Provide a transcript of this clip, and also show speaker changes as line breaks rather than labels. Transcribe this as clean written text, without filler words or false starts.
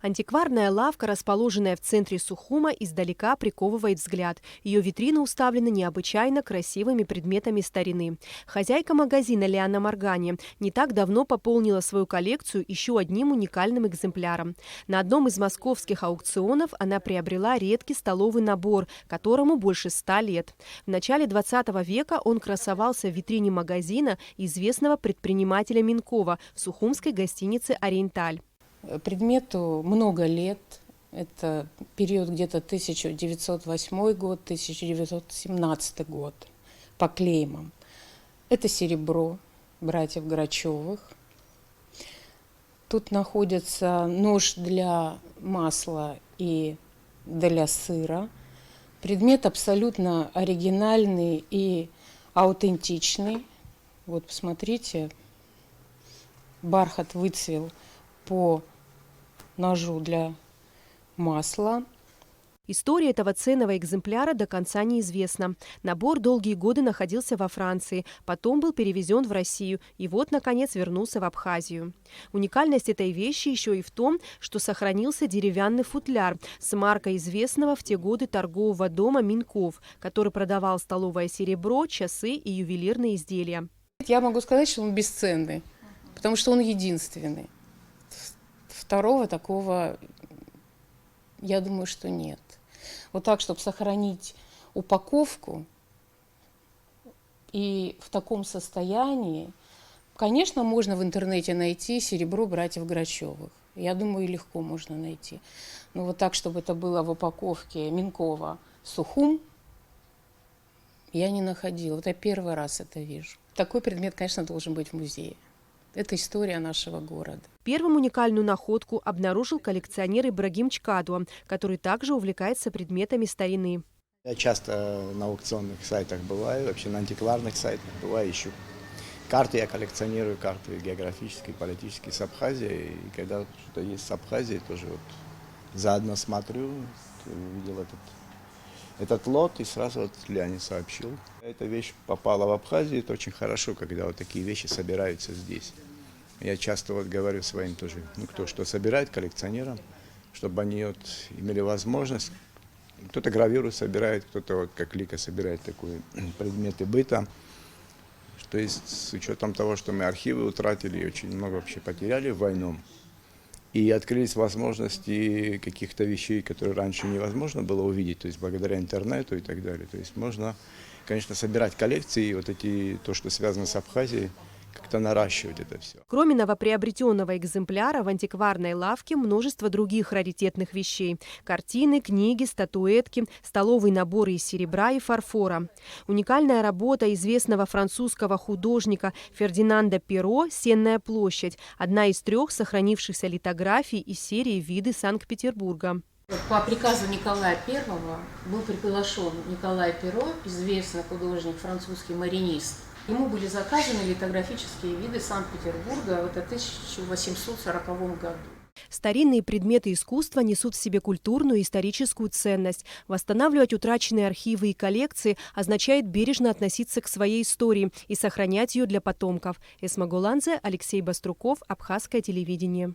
Антикварная лавка, расположенная в центре Сухума, издалека приковывает взгляд. Ее витрины уставлены необычайно красивыми предметами старины. Хозяйка магазина Лиана Моргани не так давно пополнила свою коллекцию еще одним уникальным экземпляром. На одном из московских аукционов она приобрела редкий столовый набор, которому больше 100 лет. В начале 20 века он красовался в витрине магазина известного предпринимателя Минкова в сухумской гостинице «Ориенталь».
Предмету много лет. Это период где-то 1908 год, 1917 год по клеймам. Это серебро братьев Грачевых. Тут находится нож для масла и для сыра. Предмет абсолютно оригинальный и аутентичный. Вот посмотрите, бархат выцвел по ножу для масла.
История этого ценного экземпляра до конца неизвестна. Набор долгие годы находился во Франции, потом был перевезен в Россию и вот, наконец, вернулся в Абхазию. Уникальность этой вещи еще и в том, что сохранился деревянный футляр с маркой известного в те годы торгового дома Минков, который продавал столовое серебро, часы и ювелирные изделия.
Я могу сказать, что он бесценный, потому что он единственный. Второго такого, я думаю, что нет. Вот так, чтобы сохранить упаковку и в таком состоянии, конечно, можно в интернете найти серебро братьев Грачевых. Я думаю, легко можно найти. Но вот так, чтобы это было в упаковке Минкова Сухум, я не находила. Вот я первый раз это вижу. Такой предмет, конечно, должен быть в музее. Это история нашего города.
Первым уникальную находку обнаружил коллекционер Ибрагим Чкадуа, который также увлекается предметами старины.
Я часто на аукционных сайтах бываю, вообще на антикварных сайтах бываю, ищу карты, я коллекционирую карты географические, политические с Абхазией. И когда что-то есть с Абхазией, тоже вот заодно смотрю, увидел этот лот и сразу вот Ляне сообщил. Эта вещь попала в Абхазию, это очень хорошо, когда вот такие вещи собираются здесь. Я часто вот говорю своим тоже, кто что собирает, коллекционерам, чтобы они вот имели возможность. Кто-то гравюру собирает, кто-то вот как Лика собирает такие предметы быта. То есть с учетом того, что мы архивы утратили и очень много вообще потеряли в войну, и открылись возможности каких-то вещей, которые раньше невозможно было увидеть, то есть благодаря интернету и так далее. То есть можно, конечно, собирать коллекции, вот то, что связано с Абхазией, как-то наращивать это все.
Кроме новоприобретенного экземпляра, в антикварной лавке множество других раритетных вещей. Картины, книги, статуэтки, столовые наборы из серебра и фарфора. Уникальная работа известного французского художника Фердинанда Перро «Сенная площадь» – одна из 3 сохранившихся литографий из серии «Виды Санкт-Петербурга».
По приказу Николая I был приглашен Николай Перро, известный художник, французский маринист. Ему были заказаны литографические виды Санкт-Петербурга в 1840 году.
Старинные предметы искусства несут в себе культурную и историческую ценность. Восстанавливать утраченные архивы и коллекции означает бережно относиться к своей истории и сохранять ее для потомков. Эсма Голанзе, Алексей Баструков, Абхазское телевидение.